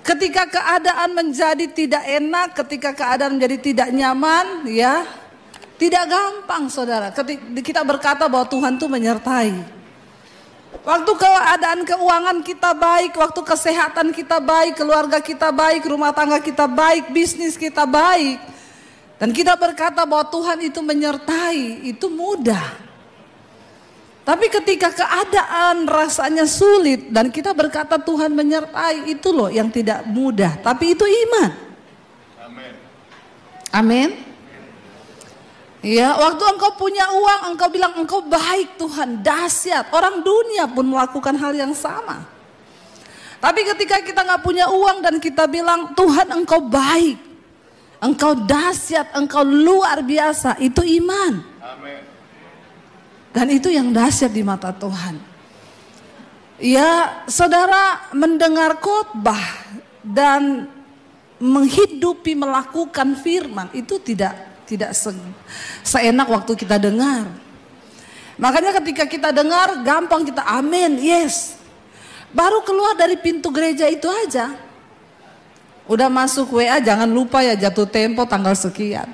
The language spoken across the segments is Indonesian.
Ketika keadaan menjadi tidak enak, ketika keadaan menjadi tidak nyaman, ya, tidak gampang saudara. Kita berkata bahwa Tuhan itu menyertai. Waktu keadaan keuangan kita baik, waktu kesehatan kita baik, keluarga kita baik, rumah tangga kita baik, bisnis kita baik, dan kita berkata bahwa Tuhan itu menyertai, itu mudah. Tapi ketika keadaan rasanya sulit dan kita berkata Tuhan menyertai, itu loh yang tidak mudah. Tapi itu iman. Amin. Amin. Ya, waktu engkau punya uang, engkau bilang engkau baik Tuhan, dahsyat. Orang dunia pun melakukan hal yang sama. Tapi ketika kita nggak punya uang dan kita bilang Tuhan engkau baik, engkau dahsyat, engkau luar biasa, itu iman. Amin. Dan itu yang dahsyat di mata Tuhan. Ya, saudara mendengar khotbah dan menghidupi melakukan firman itu tidak seenak waktu kita dengar. Makanya ketika kita dengar gampang kita amin, yes. Baru keluar dari pintu gereja itu aja, udah masuk WA, jangan lupa ya jatuh tempo tanggal sekian.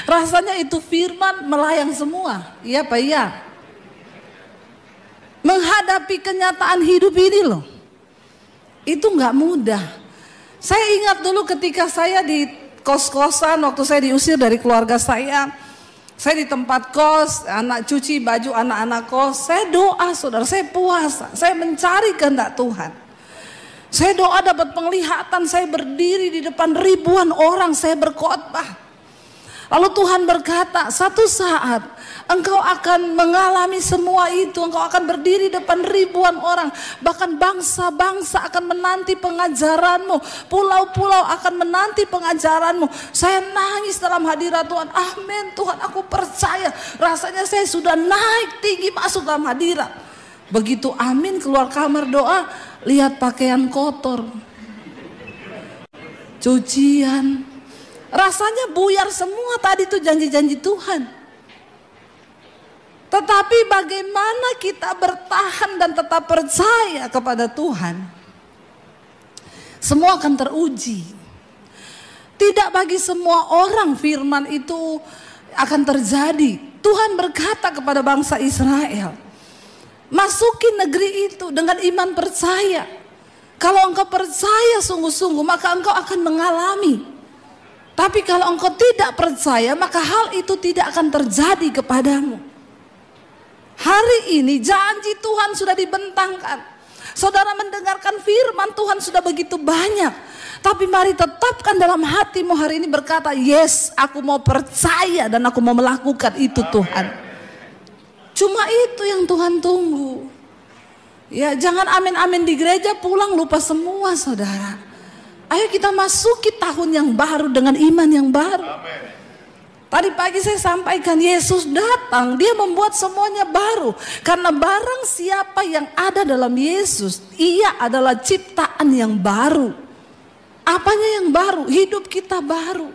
Rasanya itu firman melayang semua. Iya Pak, iya. Menghadapi kenyataan hidup ini loh, itu gak mudah. Saya ingat dulu ketika saya di kos-kosan, waktu saya diusir dari keluarga saya di tempat kos, anak cuci baju anak-anak kos. Saya doa saudara, saya puasa, saya mencari kehendak Tuhan. Saya doa dapat penglihatan, saya berdiri di depan ribuan orang, saya berkhotbah. Lalu Tuhan berkata, satu saat engkau akan mengalami semua itu, engkau akan berdiri depan ribuan orang, bahkan bangsa-bangsa akan menanti pengajaranmu, pulau-pulau akan menanti pengajaranmu. Saya nangis dalam hadirat Tuhan, amin Tuhan, aku percaya. Rasanya saya sudah naik tinggi masuk dalam hadirat. Begitu amin keluar kamar doa, lihat pakaian kotor, cucian. Rasanya buyar semua tadi tuh janji-janji Tuhan. Tetapi bagaimana kita bertahan dan tetap percaya kepada Tuhan? Semua akan teruji. Tidak bagi semua orang firman itu akan terjadi. Tuhan berkata kepada bangsa Israel, masuki negeri itu dengan iman percaya. Kalau engkau percaya sungguh-sungguh, maka engkau akan mengalami. Tapi kalau engkau tidak percaya, maka hal itu tidak akan terjadi kepadamu. Hari ini janji Tuhan sudah dibentangkan. Saudara mendengarkan firman Tuhan sudah begitu banyak. Tapi mari tetapkan dalam hatimu hari ini berkata, yes, aku mau percaya dan aku mau melakukan itu Tuhan. Cuma itu yang Tuhan tunggu. Ya, jangan amin-amin di gereja pulang lupa semua saudara. Ayo kita masuki tahun yang baru dengan iman yang baru. Amen. Tadi pagi saya sampaikan Yesus datang, dia membuat semuanya baru. Karena barang siapa yang ada dalam Yesus, ia adalah ciptaan yang baru. Apanya yang baru? Hidup kita baru.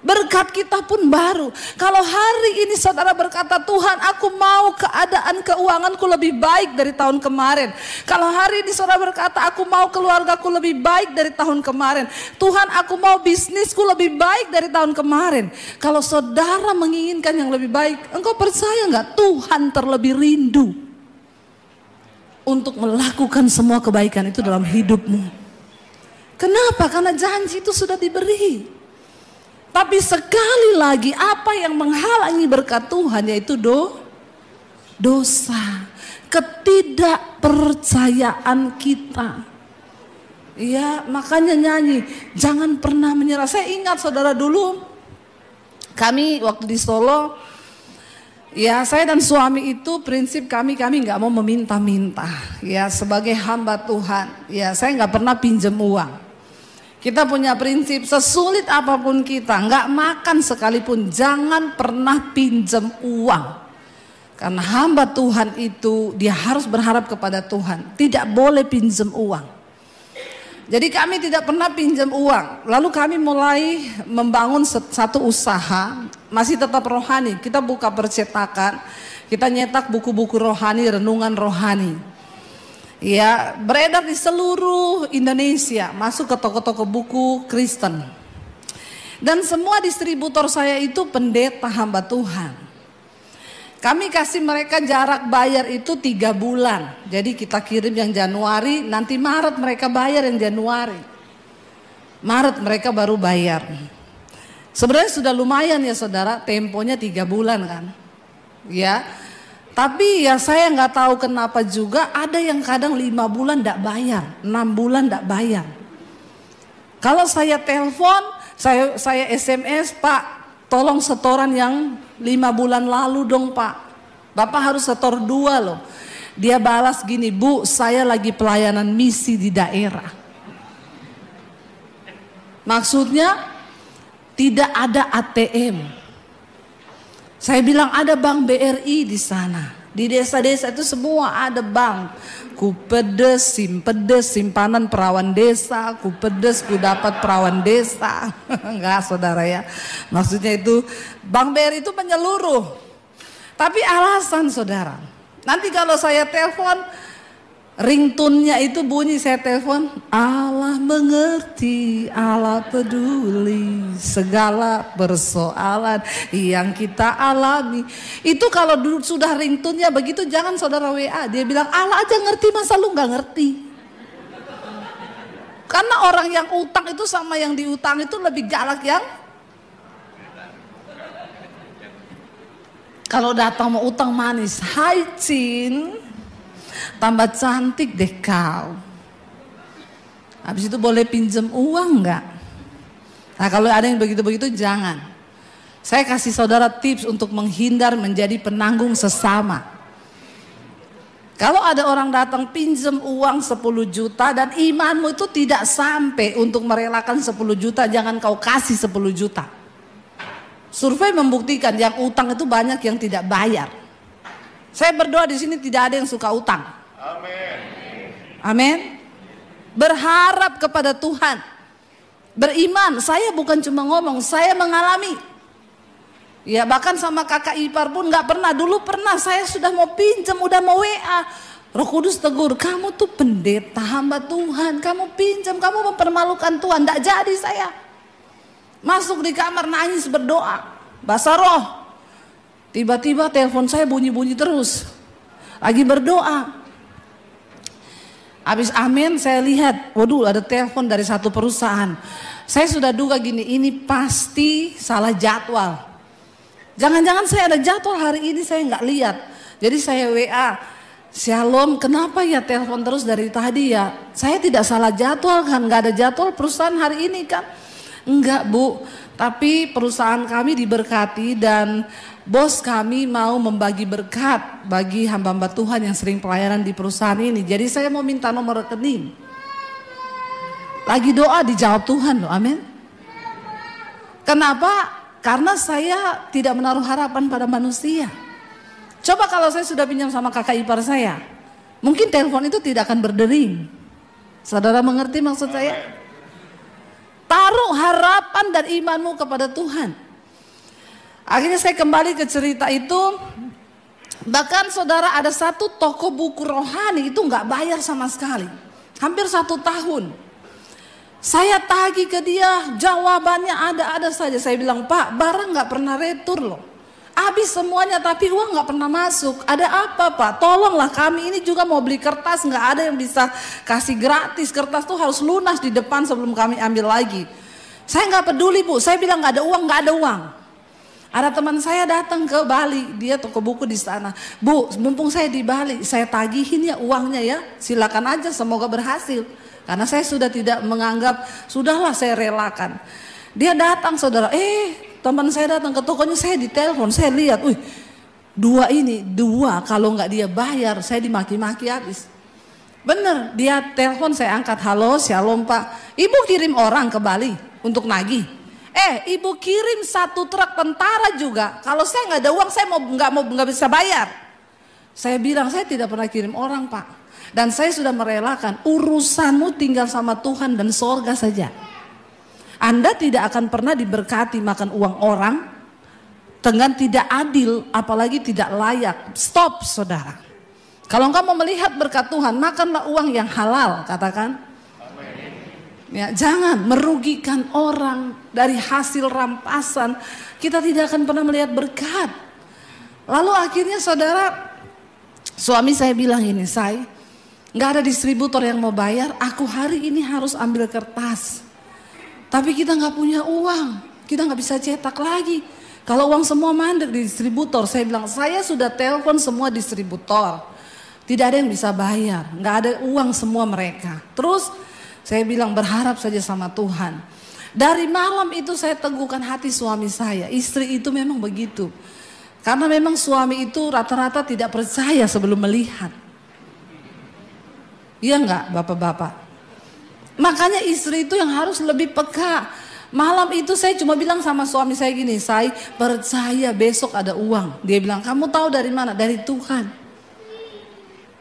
Berkat kita pun baru. Kalau hari ini saudara berkata, Tuhan aku mau keadaan keuanganku lebih baik dari tahun kemarin. Kalau hari ini saudara berkata, aku mau keluargaku lebih baik dari tahun kemarin. Tuhan aku mau bisnisku lebih baik dari tahun kemarin. Kalau saudara menginginkan yang lebih baik, engkau percaya gak Tuhan terlebih rindu untuk melakukan semua kebaikan itu dalam hidupmu? Kenapa? Karena janji itu sudah diberi. Tapi sekali lagi apa yang menghalangi berkat Tuhan yaitu dosa, ketidakpercayaan kita. Ya, makanya nyanyi, jangan pernah menyerah. Saya ingat saudara dulu, kami waktu di Solo, ya saya dan suami itu prinsip kami nggak mau meminta-minta. Ya sebagai hamba Tuhan, ya saya nggak pernah pinjam uang. Kita punya prinsip sesulit apapun kita, nggak makan sekalipun jangan pernah pinjam uang. Karena hamba Tuhan itu dia harus berharap kepada Tuhan, tidak boleh pinjam uang. Jadi kami tidak pernah pinjam uang. Lalu kami mulai membangun satu usaha, masih tetap rohani. Kita buka percetakan, kita nyetak buku-buku rohani, renungan rohani. Ya, beredar di seluruh Indonesia, masuk ke toko-toko buku Kristen. Dan semua distributor saya itu pendeta hamba Tuhan. Kami kasih mereka jarak bayar itu 3 bulan. Jadi kita kirim yang Januari, nanti Maret mereka bayar yang Januari. Maret mereka baru bayar. Sebenarnya sudah lumayan ya saudara, temponya 3 bulan kan. Ya, tapi ya saya nggak tahu kenapa juga ada yang kadang 5 bulan nggak bayar, 6 bulan nggak bayar. Kalau saya telepon, saya SMS, Pak, tolong setoran yang 5 bulan lalu dong Pak. Bapak harus setor 2 loh. Dia balas gini, Bu, saya lagi pelayanan misi di daerah. Maksudnya tidak ada ATM. Saya bilang ada bank BRI di sana. Di desa-desa itu semua ada bank. Kupedes, Simpedes, simpanan perawan desa, Kupedes, ku dapat perawan desa. Enggak saudara ya. Maksudnya itu bank BRI itu menyeluruh. Tapi alasan saudara, nanti kalau saya telepon, ringtone-nya itu bunyi, saya telepon, Allah mengerti, Allah peduli segala persoalan yang kita alami. Itu kalau sudah ringtone-nya begitu, jangan saudara WA. Dia bilang Allah aja ngerti, masa lu gak ngerti? Karena orang yang utang itu sama yang diutang itu lebih galak yang kalau datang mau utang manis. Hai Cin, tambah cantik deh kau. Habis itu boleh pinjam uang enggak? Nah kalau ada yang begitu-begitu jangan. Saya kasih saudara tips untuk menghindar menjadi penanggung sesama. Kalau ada orang datang pinjam uang 10 juta dan imanmu itu tidak sampai untuk merelakan 10 juta, jangan kau kasih 10 juta. Survei membuktikan yang utang itu banyak yang tidak bayar. Saya berdoa di sini tidak ada yang suka utang. Amin. Amin. Berharap kepada Tuhan. Beriman. Saya bukan cuma ngomong, saya mengalami. Ya bahkan sama kakak ipar pun nggak pernah. Dulu pernah saya sudah mau pinjam, udah mau WA. Roh Kudus tegur, kamu tuh pendeta hamba Tuhan, kamu pinjam, kamu mempermalukan Tuhan. Nggak jadi saya. Masuk di kamar nangis berdoa, bahasa roh. Tiba-tiba telepon saya bunyi-bunyi terus. Lagi berdoa. Habis amin saya lihat, waduh ada telepon dari satu perusahaan. Saya sudah duga gini, ini pasti salah jadwal. Jangan-jangan saya ada jadwal hari ini saya nggak lihat. Jadi saya WA, Shalom, kenapa ya telepon terus dari tadi ya? Saya tidak salah jadwal kan, nggak ada jadwal perusahaan hari ini kan? Enggak Bu, tapi perusahaan kami diberkati dan bos kami mau membagi berkat bagi hamba-hamba Tuhan yang sering pelayanan di perusahaan ini. Jadi saya mau minta nomor rekening. Lagi doa dijawab Tuhan loh, amin. Kenapa? Karena saya tidak menaruh harapan pada manusia. Coba kalau saya sudah pinjam sama kakak ipar saya, mungkin telepon itu tidak akan berdering. Saudara mengerti maksud saya? Taruh harapan dan imanmu kepada Tuhan. Akhirnya saya kembali ke cerita itu. Bahkan saudara ada satu toko buku rohani itu nggak bayar sama sekali. Hampir 1 tahun. Saya tagih ke dia, jawabannya ada-ada saja. Saya bilang, Pak, barang nggak pernah retur loh. Habis semuanya tapi uang nggak pernah masuk. Ada apa Pak? Tolonglah kami ini juga mau beli kertas, nggak ada yang bisa kasih gratis. Kertas tuh harus lunas di depan sebelum kami ambil lagi. Saya nggak peduli Bu. Saya bilang nggak ada uang, nggak ada uang. Ada teman saya datang ke Bali, dia toko buku di sana. Bu, mumpung saya di Bali, saya tagihin ya uangnya ya. Silakan aja, semoga berhasil. Karena saya sudah tidak menganggap, sudahlah saya relakan. Dia datang saudara, teman saya datang ke tokonya, saya ditelepon, saya lihat, dua kalau nggak dia bayar, saya dimaki-maki habis. Bener, dia telepon, saya angkat, halo, shalom Pak, Ibu kirim orang ke Bali untuk nagih. Ibu kirim 1 truk tentara juga. Kalau saya nggak ada uang, saya nggak bisa bayar. Saya bilang saya tidak pernah kirim orang Pak, dan saya sudah merelakan. Urusanmu tinggal sama Tuhan dan sorga saja. Anda tidak akan pernah diberkati makan uang orang dengan tidak adil, apalagi tidak layak. Stop saudara. Kalau engkau mau melihat berkat Tuhan, makanlah uang yang halal, katakan. Ya, jangan merugikan orang dari hasil rampasan. Kita tidak akan pernah melihat berkat. Lalu akhirnya saudara, suami saya bilang ini, saya nggak ada distributor yang mau bayar, aku hari ini harus ambil kertas. Tapi kita nggak punya uang, kita nggak bisa cetak lagi. Kalau uang semua mandek di distributor, saya bilang saya sudah telepon semua distributor. Tidak ada yang bisa bayar, nggak ada uang semua mereka. Terus saya bilang berharap saja sama Tuhan. Dari malam itu saya teguhkan hati suami saya. Istri itu memang begitu. Karena memang suami itu rata-rata tidak percaya sebelum melihat. Iya enggak bapak-bapak? Makanya istri itu yang harus lebih peka. Malam itu saya cuma bilang sama suami saya gini, saya percaya besok ada uang. Dia bilang, kamu tahu dari mana? Dari Tuhan.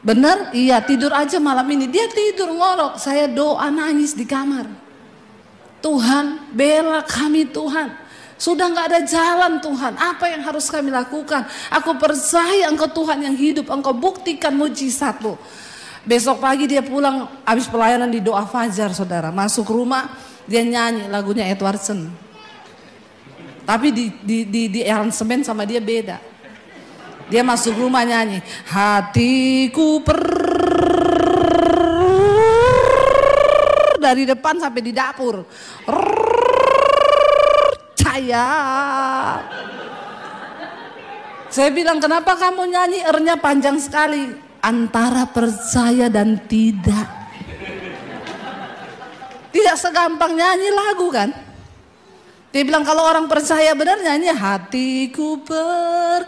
Benar? Iya, tidur aja malam ini. Dia tidur ngorok, saya doa nangis di kamar. Tuhan, bela kami Tuhan. Sudah gak ada jalan Tuhan, apa yang harus kami lakukan? Aku percaya Engkau Tuhan yang hidup, Engkau buktikan mujizat-Mu. Besok pagi dia pulang, habis pelayanan di doa fajar saudara. Masuk rumah, dia nyanyi lagunya Edwardson. Tapi di aransemen sama dia beda. Dia masuk rumah nyanyi, hatiku dari depan sampai di dapur. Saya bilang, kenapa kamu nyanyi R-nya panjang sekali? Antara percaya dan tidak. Tidak segampang nyanyi lagu kan? Dia bilang kalau orang percaya benar nyanyi hatiku percaya,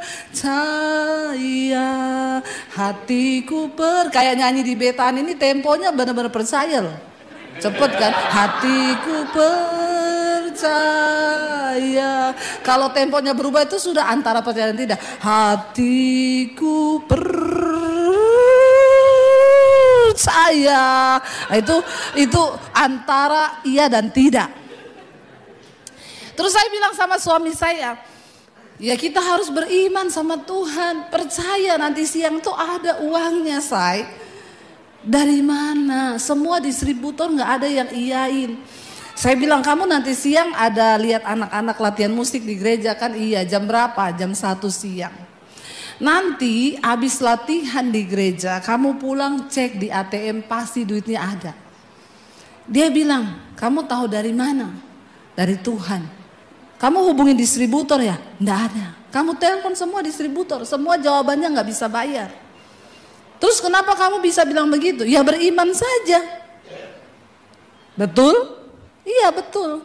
kayak nyanyi di Betaan ini temponya benar-benar percaya loh. Cepet kan? Hatiku percaya. Kalau temponya berubah itu sudah antara percaya dan tidak. Hatiku percaya. Itu antara iya dan tidak. Terus saya bilang sama suami saya, ya kita harus beriman sama Tuhan, percaya nanti siang tuh ada uangnya say. Dari mana? Semua distributor nggak ada yang iyain. Saya bilang kamu nanti siang ada lihat anak-anak latihan musik di gereja kan? Iya, jam berapa? Jam 1 siang. Nanti habis latihan di gereja, kamu pulang cek di ATM pasti duitnya ada. Dia bilang, kamu tahu dari mana? Dari Tuhan. Kamu hubungin distributor ya? Nggak ada. Kamu telepon semua distributor, semua jawabannya nggak bisa bayar. Terus kenapa kamu bisa bilang begitu? Ya beriman saja. Betul? Iya betul.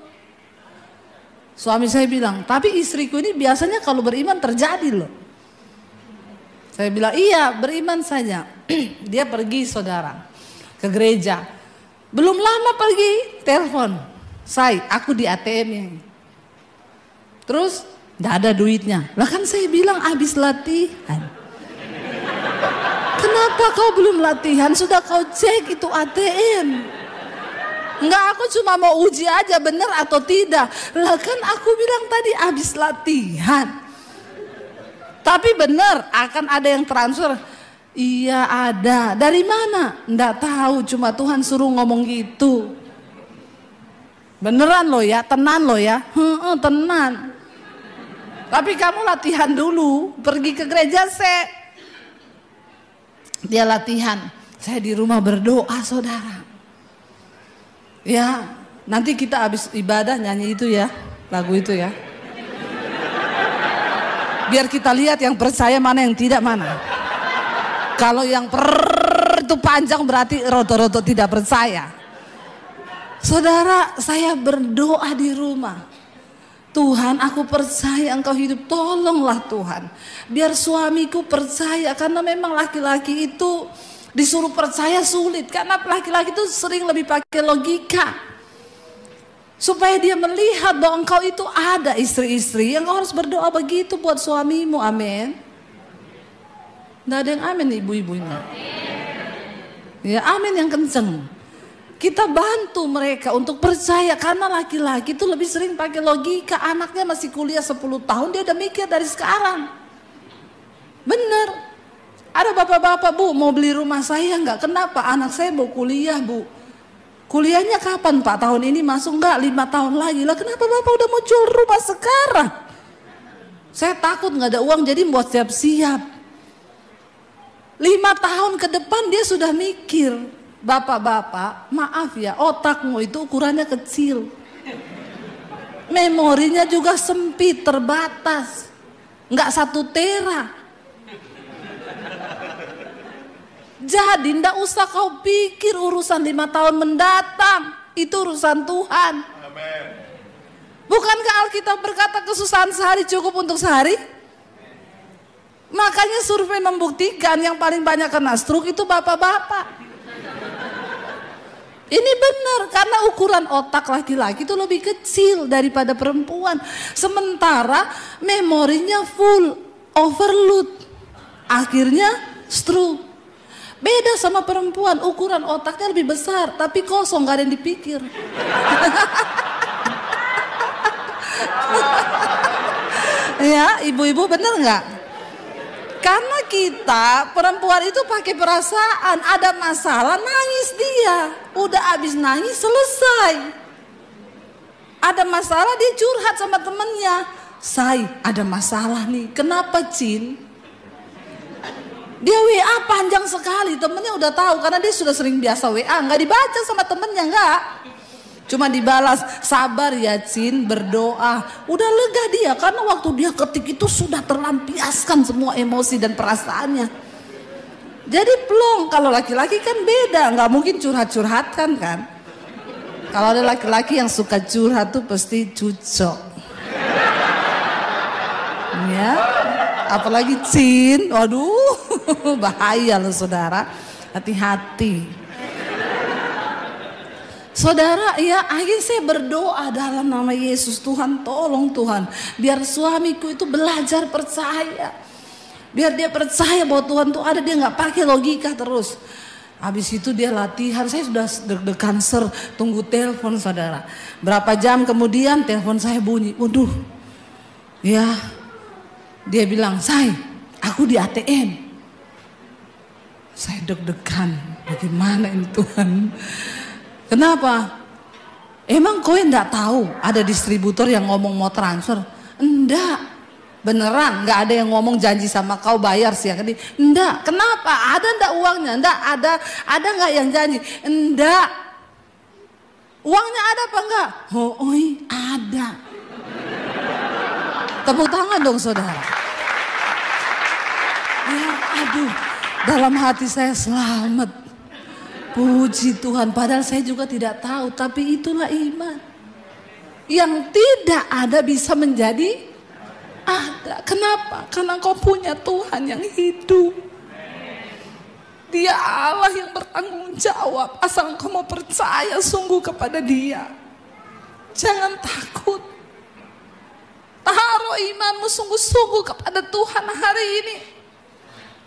Suami saya bilang, tapi istriku ini biasanya kalau beriman terjadi loh. Saya bilang, iya beriman saja. Dia pergi saudara ke gereja. Belum lama pergi, telepon. Aku di ATM ini. Terus gak ada duitnya. Lah kan saya bilang habis latihan. Kenapa kau belum latihan? Sudah kau cek itu ATM. Enggak, aku cuma mau uji aja benar atau tidak. Lah kan aku bilang tadi habis latihan. Tapi benar akan ada yang transfer. Iya ada. Dari mana? Enggak tahu, cuma Tuhan suruh ngomong gitu. Beneran loh ya, tenan loh ya. Tenan. Tapi kamu latihan dulu, pergi ke gereja dia latihan. Saya di rumah berdoa saudara. Ya, nanti kita habis ibadah nyanyi itu ya, lagu itu ya. Biar kita lihat yang percaya mana yang tidak mana. Kalau yang itu panjang berarti roto-roto tidak percaya. Saudara, saya berdoa di rumah. Tuhan, aku percaya Engkau hidup, tolonglah Tuhan. Biar suamiku percaya, karena memang laki-laki itu disuruh percaya sulit. Karena laki-laki itu sering lebih pakai logika. Supaya dia melihat bahwa Engkau itu ada istri-istri yang harus berdoa begitu buat suamimu, amin. Nggak ada yang amin ibu-ibu ini. Ya amin yang kenceng. Kita bantu mereka untuk percaya karena laki-laki itu lebih sering pakai logika. Anaknya masih kuliah 10 tahun dia udah mikir dari sekarang. Bener. Ada bapak-bapak, Bu, mau beli rumah saya enggak? Kenapa? Anak saya mau kuliah, Bu. Kuliahnya kapan, Pak? Tahun ini masuk enggak? 5 tahun lagi. Lah kenapa Bapak udah mau jual rumah sekarang? Saya takut nggak ada uang, jadi buat siap-siap. 5 tahun ke depan dia sudah mikir. Bapak-bapak, maaf ya, otakmu itu ukurannya kecil. Memorinya juga sempit, terbatas. Nggak 1 tera. Jadi ndak usah kau pikir urusan 5 tahun mendatang. Itu urusan Tuhan. Amen. Bukankah Alkitab berkata kesusahan sehari cukup untuk sehari? Makanya survei membuktikan yang paling banyak kena stroke itu bapak-bapak. Ini benar, karena ukuran otak laki-laki itu lebih kecil daripada perempuan. Sementara memorinya full, overload. Akhirnya stroke. Beda sama perempuan, ukuran otaknya lebih besar, tapi kosong, gak ada yang dipikir. Ya, ibu-ibu bener nggak? Karena kita perempuan itu pakai perasaan, ada masalah nangis dia, udah abis nangis selesai. Ada masalah dia curhat sama temennya, Say, ada masalah nih. Kenapa, Cin? Dia WA panjang sekali, temennya udah tahu karena dia sudah sering biasa WA, nggak dibaca sama temennya, nggak. Cuma dibalas, sabar ya Cin, berdoa. Udah lega dia karena waktu dia ketik itu sudah terlampiaskan semua emosi dan perasaannya. Jadi plong, kalau laki-laki kan beda, nggak mungkin curhat-curhatkan kan. Kalau ada laki-laki yang suka curhat tuh pasti cucok. Ya, apalagi Cin, waduh bahaya loh saudara, hati-hati. Saudara, ya akhirnya saya berdoa dalam nama Yesus, Tuhan tolong Tuhan, biar suamiku itu belajar percaya, biar dia percaya bahwa Tuhan tuh ada, dia nggak pakai logika terus. Habis itu dia latihan, saya sudah deg-degan tunggu telepon saudara. Berapa jam kemudian telepon saya bunyi, waduh, ya dia bilang, Say, aku di ATM. Saya deg-degan, bagaimana ini Tuhan? Kenapa? Emang kowe enggak tahu ada distributor yang ngomong mau transfer? Enggak. Beneran enggak ada yang ngomong janji sama kau bayar siang ini? Enggak. Kenapa? Ada enggak uangnya? Enggak ada. Ada enggak yang janji? Enggak. Uangnya ada apa enggak? Oh, ada. Tepuk tangan dong saudara. Ya, aduh. Dalam hati saya selamat. Puji Tuhan, padahal saya juga tidak tahu, tapi itulah iman. Yang tidak ada bisa menjadi ada. Kenapa? Karena kau punya Tuhan yang hidup. Dia Allah yang bertanggung jawab, asal kau mau percaya sungguh kepada Dia. Jangan takut. Taruh imanmu sungguh-sungguh kepada Tuhan hari ini.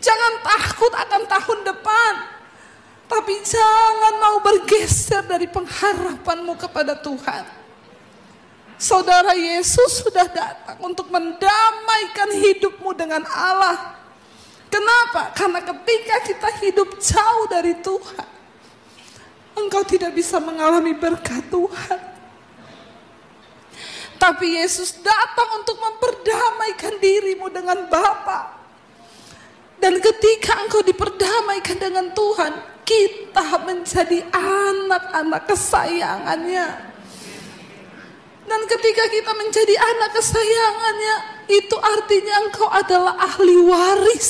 Jangan takut akan tahun depan. Tapi jangan mau bergeser dari pengharapanmu kepada Tuhan. Saudara, Yesus sudah datang untuk mendamaikan hidupmu dengan Allah. Kenapa? Karena ketika kita hidup jauh dari Tuhan, engkau tidak bisa mengalami berkat Tuhan. Tapi Yesus datang untuk memperdamaikan dirimu dengan Bapa. Dan ketika engkau diperdamaikan dengan Tuhan, kita menjadi anak-anak kesayangannya. Dan ketika kita menjadi anak kesayangannya, itu artinya engkau adalah ahli waris.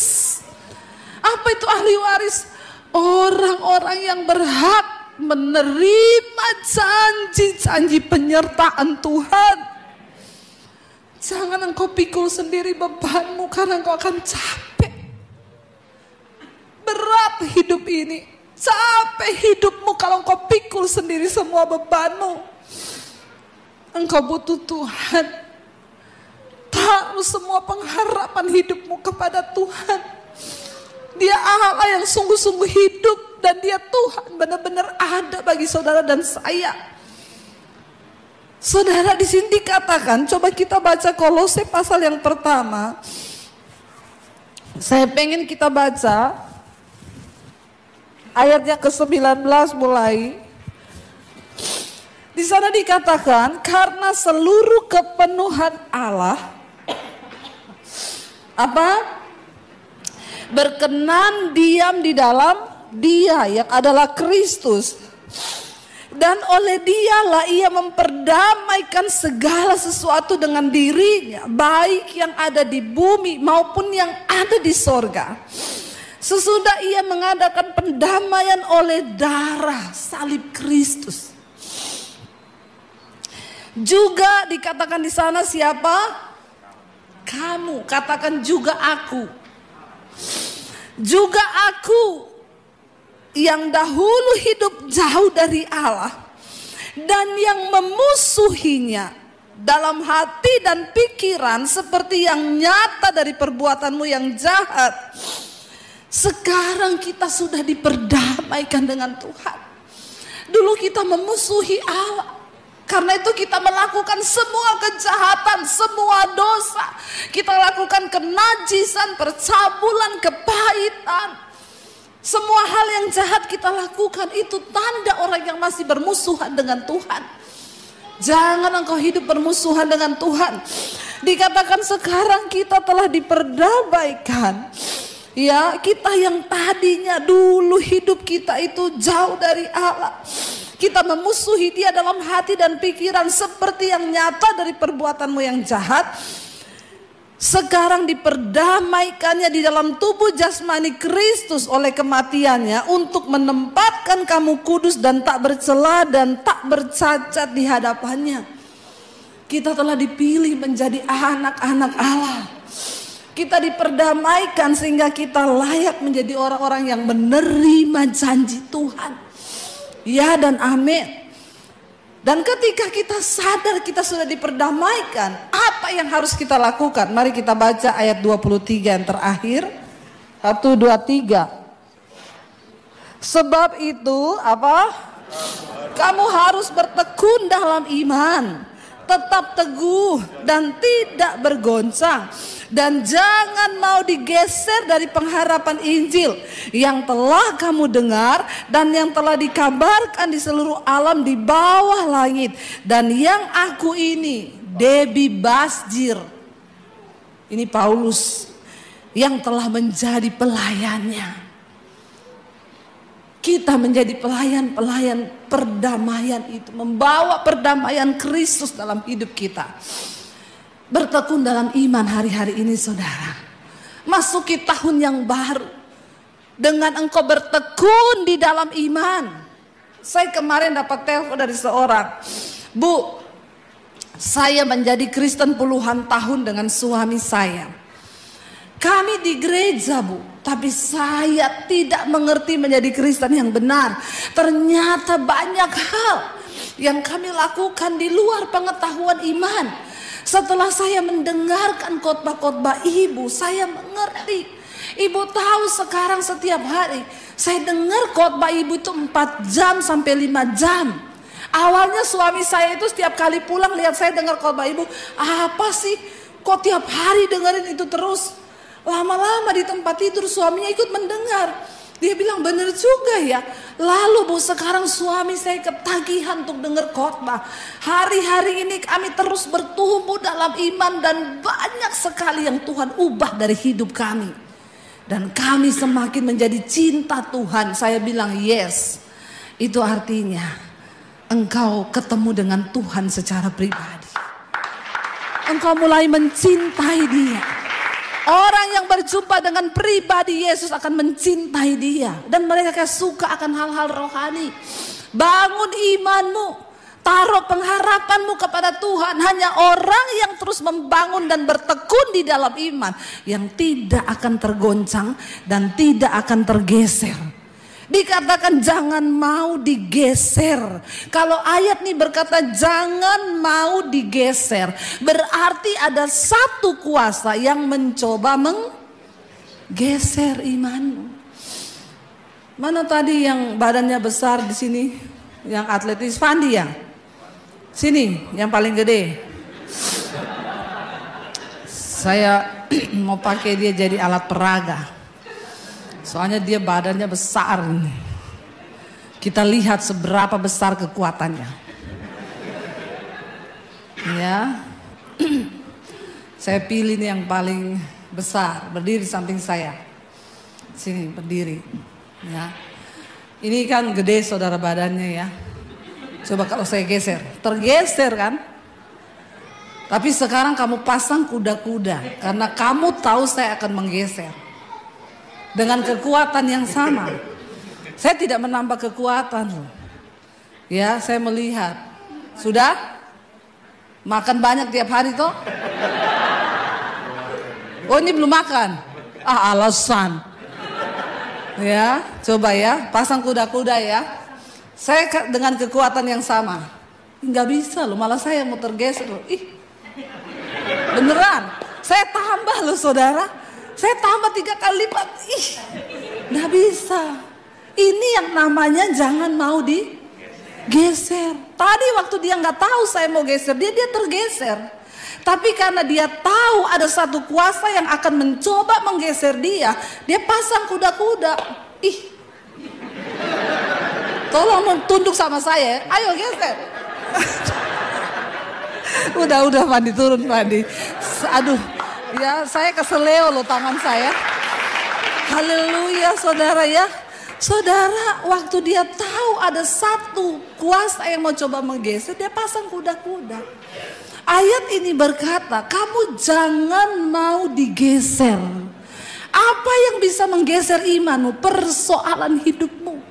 Apa itu ahli waris? Orang-orang yang berhak menerima janji-janji penyertaan Tuhan. Jangan engkau pikul sendiri bebanmu, karena engkau akan capek. Berat hidup ini, capek hidupmu kalau engkau pikul sendiri semua bebanmu. Engkau butuh Tuhan. Taruh semua pengharapan hidupmu kepada Tuhan. Dia Allah yang sungguh-sungguh hidup, dan Dia Tuhan benar-benar ada bagi saudara dan saya. Saudara, di sini dikatakan, coba kita baca Kolose pasal yang pertama. Saya pengen kita baca ayatnya ke-19 mulai. Di sana dikatakan, karena seluruh kepenuhan Allah berkenan diam di dalam Dia yang adalah Kristus, dan oleh Dialah Ia memperdamaikan segala sesuatu dengan dirinya, baik yang ada di bumi maupun yang ada di sorga, sesudah Ia mengadakan pendamaian oleh darah salib Kristus. Juga dikatakan di sana siapa? Kamu, katakan juga aku. Juga aku yang dahulu hidup jauh dari Allah dan yang memusuhinya dalam hati dan pikiran seperti yang nyata dari perbuatanmu yang jahat. Sekarang kita sudah diperdamaikan dengan Tuhan. Dulu kita memusuhi Allah. Karena itu kita melakukan semua kejahatan, semua dosa. Kita lakukan kenajisan, percabulan, kepahitan. Semua hal yang jahat kita lakukan, itu tanda orang yang masih bermusuhan dengan Tuhan. Jangan engkau hidup bermusuhan dengan Tuhan. Dikatakan sekarang kita telah diperdamaikan. Ya, kita yang tadinya dulu hidup kita itu jauh dari Allah. Kita memusuhi Dia dalam hati dan pikiran seperti yang nyata dari perbuatanmu yang jahat. Sekarang diperdamaikannya di dalam tubuh jasmani Kristus oleh kematiannya, untuk menempatkan kamu kudus dan tak bercela dan tak bercacat di hadapannya. Kita telah dipilih menjadi anak-anak Allah. Kita diperdamaikan sehingga kita layak menjadi orang-orang yang menerima janji Tuhan. Ya dan amin. Dan ketika kita sadar kita sudah diperdamaikan, apa yang harus kita lakukan? Mari kita baca ayat 23 yang terakhir. 1, 2, 3. Sebab itu kamu harus bertekun dalam iman, tetap teguh dan tidak bergoncang, dan jangan mau digeser dari pengharapan Injil yang telah kamu dengar dan yang telah dikabarkan di seluruh alam di bawah langit, dan yang aku ini, Debbie Basjir, ini Paulus yang telah menjadi pelayannya. Kita menjadi pelayan-pelayan perdamaian itu, membawa perdamaian Kristus dalam hidup kita. Bertekun dalam iman hari-hari ini saudara. Masuki tahun yang baru dengan engkau bertekun di dalam iman. Saya kemarin dapat telepon dari seorang, Bu, saya menjadi Kristen puluhan tahun dengan suami saya. Kami di gereja, Bu, tapi saya tidak mengerti menjadi Kristen yang benar. Ternyata banyak hal yang kami lakukan di luar pengetahuan iman. Setelah saya mendengarkan khotbah-khotbah Ibu, saya mengerti. Ibu tahu sekarang setiap hari saya dengar khotbah Ibu itu 4 jam sampai 5 jam. Awalnya suami saya itu setiap kali pulang lihat saya dengar khotbah Ibu, apa sih kok tiap hari dengerin itu terus? Lama-lama di tempat tidur suaminya ikut mendengar. Dia bilang benar juga ya. Lalu Bu, sekarang suami saya ketagihan untuk dengar khotbah. Hari-hari ini kami terus bertumbuh dalam iman dan banyak sekali yang Tuhan ubah dari hidup kami. Dan kami semakin menjadi cinta Tuhan. Saya bilang yes. Itu artinya engkau ketemu dengan Tuhan secara pribadi. Engkau mulai mencintai Dia. Orang yang berjumpa dengan pribadi Yesus akan mencintai Dia. Dan mereka suka akan hal-hal rohani. Bangun imanmu. Taruh pengharapanmu kepada Tuhan. Hanya orang yang terus membangun dan bertekun di dalam iman, yang tidak akan tergoncang dan tidak akan tergeser. Dikatakan jangan mau digeser. Kalau ayat ini berkata jangan mau digeser, berarti ada satu kuasa yang mencoba menggeser imanmu. Mana tadi yang badannya besar di sini, yang atletis? Fandi ya? Sini, yang paling gede. Saya mau pakai dia jadi alat peraga. Soalnya dia badannya besar. Kita lihat seberapa besar kekuatannya. Ya. Saya pilih nih yang paling besar, berdiri samping saya. Sini berdiri. Ya. Ini kan gede saudara badannya ya. Coba kalau saya geser, tergeser kan? Tapi sekarang kamu pasang kuda-kuda karena kamu tahu saya akan menggeser. Dengan kekuatan yang sama. Saya tidak menambah kekuatan loh. Ya, saya melihat. Sudah? Makan banyak tiap hari toh? Oh, ini belum makan. Ah, alasan. Ya, coba ya, pasang kuda-kuda ya. Saya dengan kekuatan yang sama. Nggak bisa loh, malah saya mau tergeser loh. Ih. Beneran, saya tambah loh saudara. Saya tambah 3 kali lipat. Ih, nggak bisa. Ini yang namanya jangan mau digeser. Tadi waktu dia nggak tahu saya mau geser, dia tergeser. Tapi karena dia tahu ada satu kuasa yang akan mencoba menggeser dia pasang kuda-kuda. Ih, tolong tunduk sama saya. Ayo geser. Udah Pandi, turun Pandi. Aduh, ya saya keseleo loh tangan saya. Haleluya saudara ya. Saudara, waktu dia tahu ada satu kuasa yang mau coba menggeser, dia pasang kuda-kuda. Ayat ini berkata, kamu jangan mau digeser. Apa yang bisa menggeser imanmu? Persoalan hidupmu.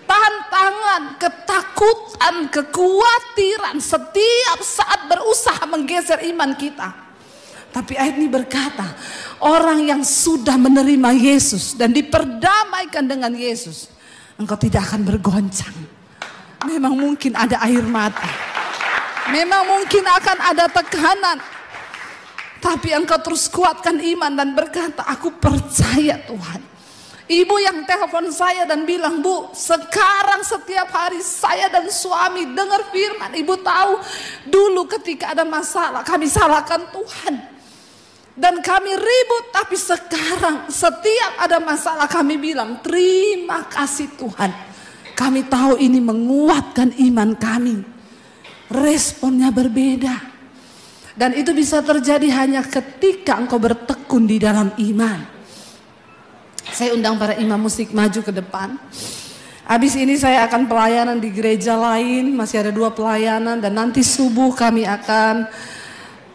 Tantangan, ketakutan, kekhawatiran setiap saat berusaha menggeser iman kita. Tapi ayat ini berkata, orang yang sudah menerima Yesus dan diperdamaikan dengan Yesus, engkau tidak akan bergoncang. Memang mungkin ada air mata, memang mungkin akan ada tekanan, tapi engkau terus kuatkan iman dan berkata, aku percaya Tuhan. Ibu yang telepon saya dan bilang, Bu, sekarang setiap hari saya dan suami dengar firman. Ibu tahu dulu ketika ada masalah kami salahkan Tuhan. Dan kami ribut, tapi sekarang setiap ada masalah kami bilang, terima kasih Tuhan. Kami tahu ini menguatkan iman kami. Responnya berbeda. Dan itu bisa terjadi hanya ketika engkau bertekun di dalam iman. Saya undang para imam musik maju ke depan. Habis ini saya akan pelayanan di gereja lain. Masih ada 2 pelayanan. Dan nanti subuh kami akan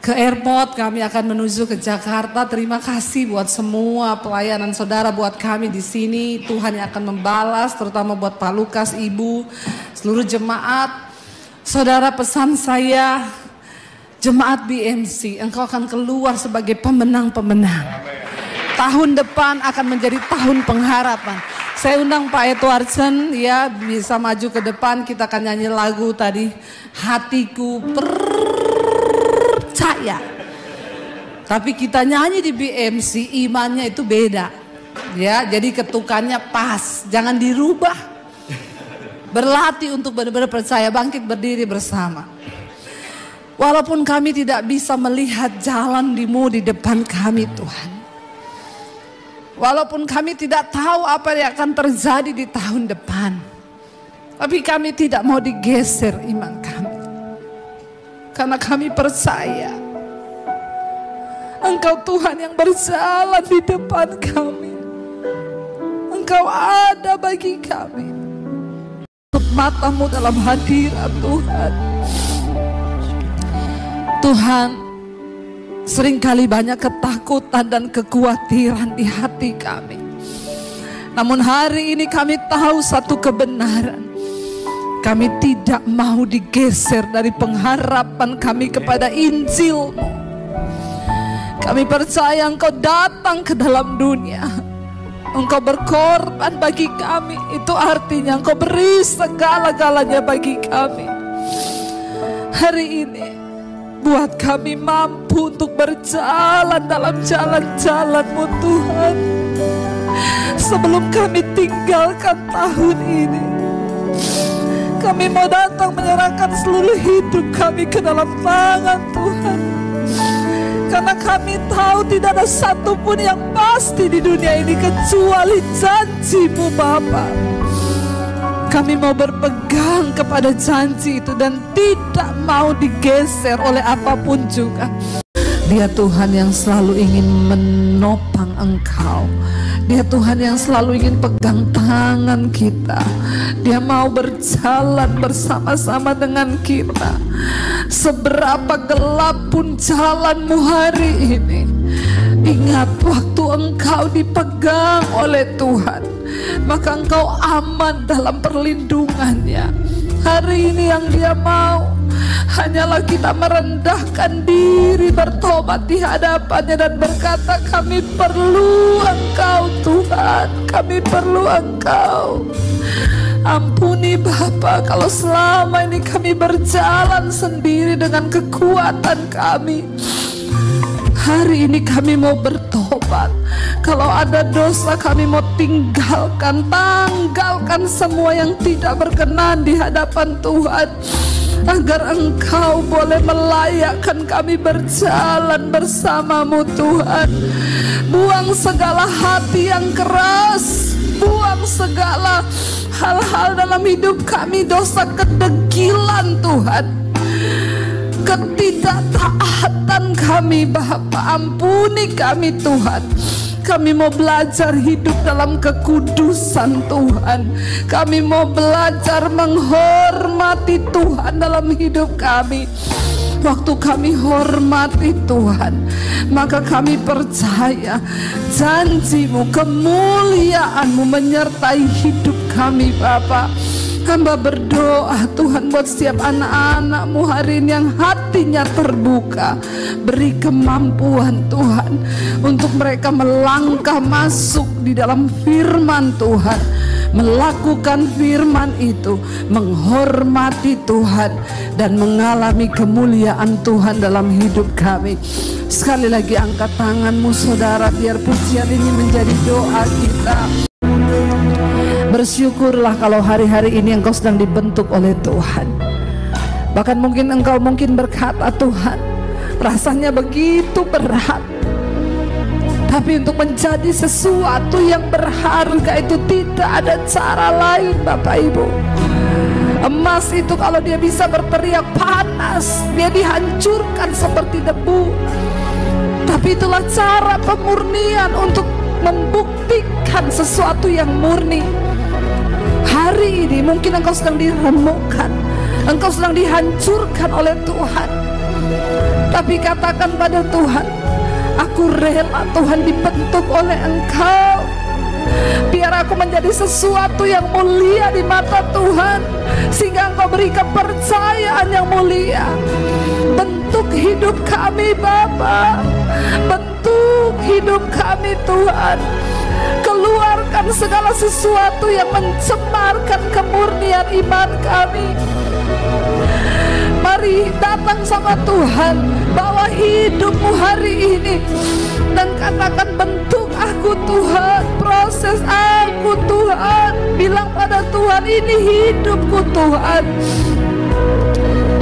ke airport. Kami akan menuju ke Jakarta. Terima kasih buat semua pelayanan saudara buat kami di sini. Tuhan yang akan membalas. Terutama buat Pak Lukas, Ibu, seluruh jemaat. Saudara, pesan saya, jemaat BMC, engkau akan keluar sebagai pemenang-pemenang. Tahun depan akan menjadi tahun pengharapan. Saya undang Pak Edwardson ya, bisa maju ke depan. Kita akan nyanyi lagu tadi, hatiku percaya. Tapi kita nyanyi di BMC, imannya itu beda. Ya, jadi ketukannya pas, jangan dirubah. Berlatih untuk benar-benar percaya, bangkit berdiri bersama. Walaupun kami tidak bisa melihat jalan-Mu di depan kami Tuhan. Walaupun kami tidak tahu apa yang akan terjadi di tahun depan. Tapi kami tidak mau digeser iman kami. Karena kami percaya Engkau Tuhan yang berjalan di depan kami. Engkau ada bagi kami. Tutup matamu dalam hadirat Tuhan. Tuhan, seringkali banyak ketakutan dan kekhawatiran di hati kami. Namun hari ini kami tahu satu kebenaran. Kami tidak mau digeser dari pengharapan kami kepada Injil-Mu. Kami percaya Engkau datang ke dalam dunia. Engkau berkorban bagi kami. Itu artinya Engkau beri segala-galanya bagi kami. Hari ini buat kami mampu untuk berjalan dalam jalan-jalan-Mu Tuhan. Sebelum kami tinggalkan tahun ini, kami mau datang menyerahkan seluruh hidup kami ke dalam tangan Tuhan. Karena kami tahu tidak ada satupun yang pasti di dunia ini kecuali janji-Mu Bapa. Kami mau berpegang kepada janji itu dan tidak mau digeser oleh apapun juga. Dia Tuhan yang selalu ingin menopang Engkau. Dia Tuhan yang selalu ingin pegang tangan kita. Dia mau berjalan bersama-sama dengan kita. Seberapa gelap pun jalanmu hari ini, ingat waktu engkau dipegang oleh Tuhan, maka engkau aman dalam perlindungannya. Hari ini yang Dia mau hanyalah kita merendahkan diri, bertobat di hadapannya dan berkata, kami perlu Engkau Tuhan, kami perlu Engkau. Ampuni Bapa kalau selama ini kami berjalan sendiri dengan kekuatan kami. Hari ini kami mau bertobat. Kalau ada dosa kami mau tanggalkan semua yang tidak berkenan di hadapan Tuhan, agar Engkau boleh melayakkan kami berjalan bersama-Mu Tuhan. Buang segala hati yang keras, buang segala hal-hal dalam hidup kami, dosa kedegilan Tuhan, ketidaktaatan kami Bapa. Ampuni kami Tuhan. Kami mau belajar hidup dalam kekudusan Tuhan. Kami mau belajar menghormati Tuhan dalam hidup kami. Waktu kami hormati Tuhan, maka kami percaya janji-Mu, kemuliaan-Mu menyertai hidup kami Bapa. Hamba berdoa Tuhan buat setiap anak-anak-Mu hari ini yang hatinya terbuka. Beri kemampuan Tuhan untuk mereka melangkah masuk di dalam firman Tuhan, melakukan firman itu, menghormati Tuhan dan mengalami kemuliaan Tuhan dalam hidup kami. Sekali lagi angkat tanganmu saudara, biar pujian ini menjadi doa kita. Bersyukurlah kalau hari-hari ini engkau sedang dibentuk oleh Tuhan. Bahkan engkau berkata, Tuhan, rasanya begitu berat. Tapi untuk menjadi sesuatu yang berharga itu tidak ada cara lain Bapak Ibu. Emas itu kalau dia bisa berteriak panas, dia dihancurkan seperti debu. Tapi itulah cara pemurnian untuk membuktikan sesuatu yang murni. Hari ini mungkin engkau sedang diremukkan, engkau sedang dihancurkan oleh Tuhan. Tapi katakan pada Tuhan, aku rela Tuhan dibentuk oleh Engkau. Biar aku menjadi sesuatu yang mulia di mata Tuhan, sehingga Engkau beri kepercayaan yang mulia. Bentuk hidup kami Bapa, bentuk hidup kami Tuhan. Keluarkan segala sesuatu yang mencemarkan kemurnian iman kami. Mari datang sama Tuhan, bawa hidupmu hari ini dan katakan, bentuk aku Tuhan, proses aku Tuhan. Bilang pada Tuhan, ini hidupku Tuhan.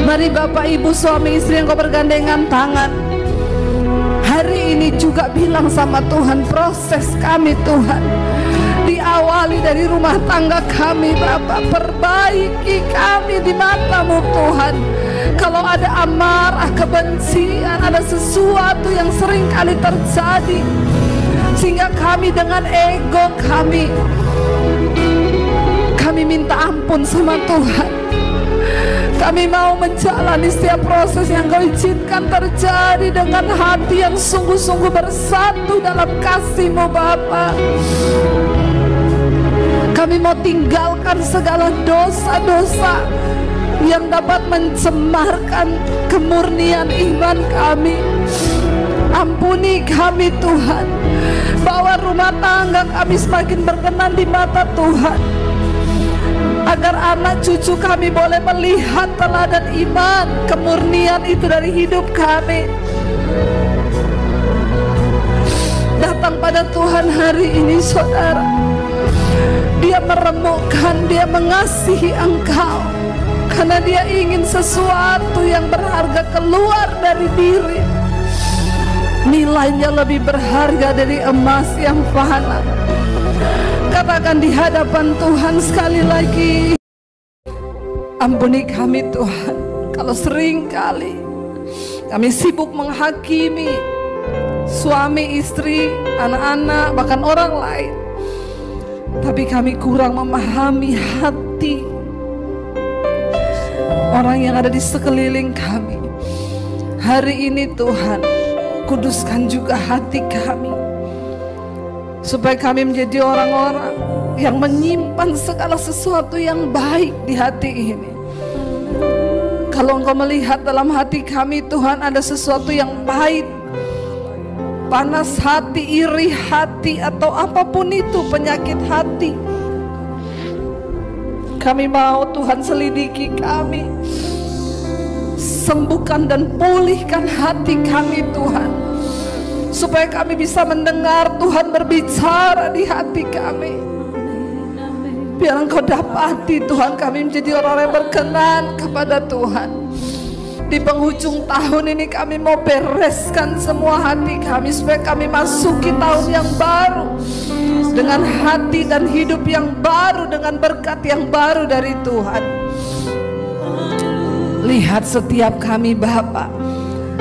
Mari Bapak Ibu suami istri yang kau bergandengan tangan, hari ini juga bilang sama Tuhan, proses kami Tuhan diawali dari rumah tangga kami Bapak. Perbaiki kami di mata-Mu Tuhan. Kalau ada amarah, kebencian, ada sesuatu yang sering kali terjadi, sehingga kami dengan ego kami minta ampun sama Tuhan. Kami mau menjalani setiap proses yang Kau izinkan terjadi dengan hati yang sungguh-sungguh bersatu dalam kasih-Mu Bapa. Kami mau tinggalkan segala dosa-dosa yang dapat mencemarkan kemurnian iman kami. Ampuni kami Tuhan, bawa rumah tangga kami semakin berkenan di mata Tuhan, agar anak cucu kami boleh melihat teladan iman, kemurnian itu dari hidup kami. Datang pada Tuhan hari ini saudara. Dia meremukkan, dia mengasihi engkau, karena dia ingin sesuatu yang berharga keluar dari diri. nilainya lebih berharga dari emas yang fana. Katakan di hadapan Tuhan sekali lagi, ampuni kami Tuhan, kalau sering kali kami sibuk menghakimi suami, istri, anak-anak, bahkan orang lain, tapi kami kurang memahami hati orang yang ada di sekeliling kami. Hari ini Tuhan, kuduskan juga hati kami, supaya kami menjadi orang-orang yang menyimpan segala sesuatu yang baik di hati ini. Kalau Engkau melihat dalam hati kami Tuhan ada sesuatu yang baik, panas hati, iri hati, atau apapun itu penyakit hati, kami mau Tuhan selidiki kami, sembuhkan dan pulihkan hati kami Tuhan, supaya kami bisa mendengar Tuhan berbicara di hati kami. Biar Engkau dapati Tuhan kami menjadi orang yang berkenan kepada Tuhan. Di penghujung tahun ini kami mau bereskan semua hati kami, supaya kami masuki tahun yang baru dengan hati dan hidup yang baru, dengan berkat yang baru dari Tuhan. Lihat setiap kami Bapa,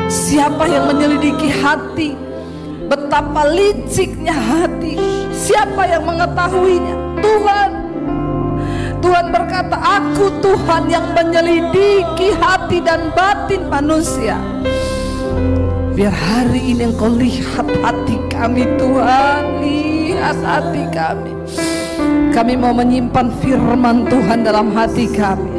siapa yang menyelidiki hati, betapa liciknya hati, siapa yang mengetahuinya? Tuhan. Tuhan berkata, aku Tuhan yang menyelidiki hati dan batin manusia. Biar hari ini Engkau lihat hati kami Tuhan, lihat hati kami. Kami mau menyimpan firman Tuhan dalam hati kami,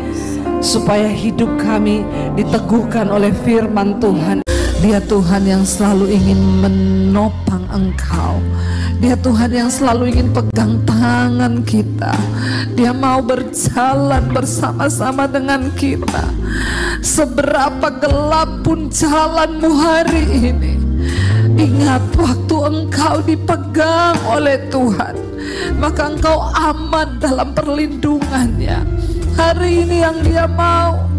supaya hidup kami diteguhkan oleh firman Tuhan. Dia Tuhan yang selalu ingin menopang Engkau. Dia Tuhan yang selalu ingin pegang tangan kita. Dia mau berjalan bersama-sama dengan kita. Seberapa gelap pun jalanmu hari ini, ingat waktu engkau dipegang oleh Tuhan, maka engkau aman dalam perlindungannya. Hari ini yang Dia mau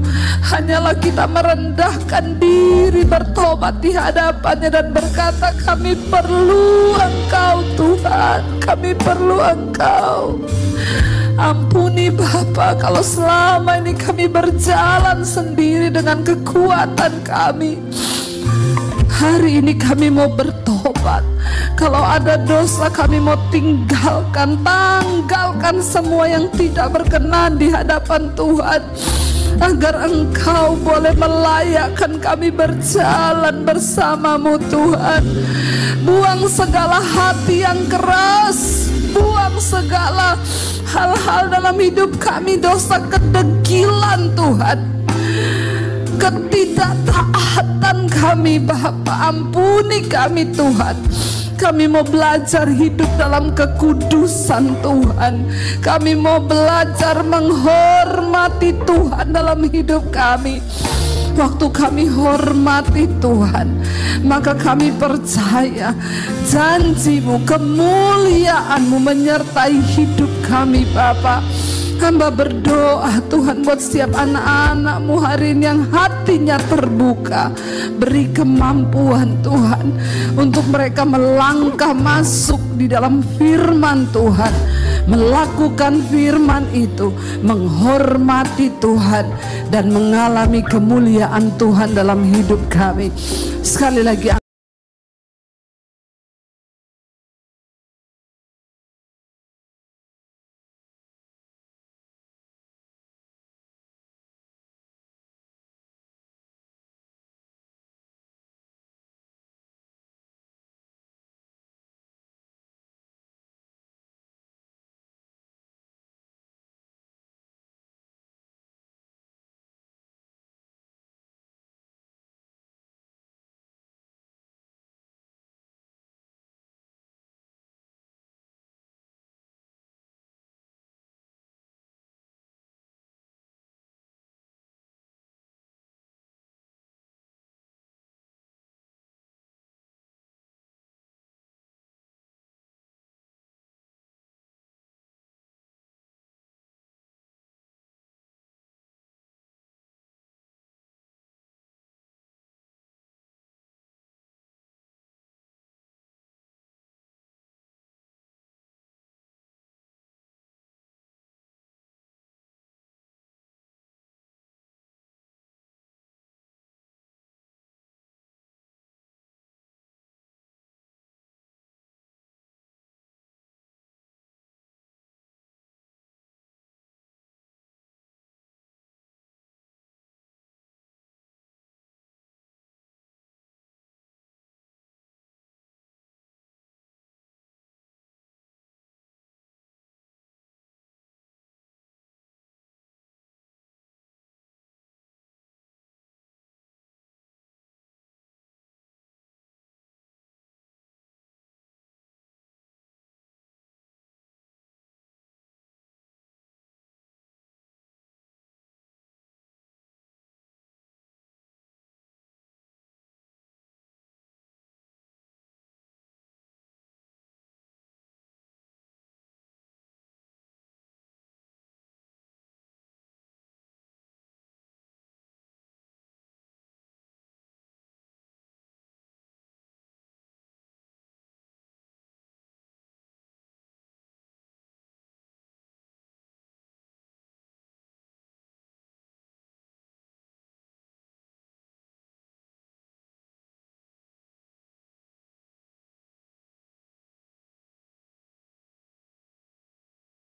hanyalah kita merendahkan diri, bertobat di hadapannya dan berkata, kami perlu Engkau Tuhan, kami perlu Engkau. Ampuni Bapa kalau selama ini kami berjalan sendiri dengan kekuatan kami. Hari ini kami mau bertobat. Kalau ada dosa kami mau tinggalkan, tanggalkan semua yang tidak berkenan di hadapan Tuhan, agar Engkau boleh melayakkan kami berjalan bersamamu Tuhan. Buang segala hati yang keras, buang segala hal-hal dalam hidup kami, dosa kedegilan Tuhan, ketidaktaatan kami Bapa. Ampuni kami Tuhan. Kami mau belajar hidup dalam kekudusan Tuhan. Kami mau belajar menghormati Tuhan dalam hidup kami. Waktu kami hormati Tuhan, maka kami percaya janji-Mu, kemuliaan-Mu menyertai hidup kami Bapa. Hamba berdoa Tuhan buat setiap anak-anak-Mu hari ini yang hatinya terbuka. Beri kemampuan Tuhan untuk mereka melangkah masuk di dalam firman Tuhan, melakukan firman itu, menghormati Tuhan dan mengalami kemuliaan Tuhan dalam hidup kami. Sekali lagi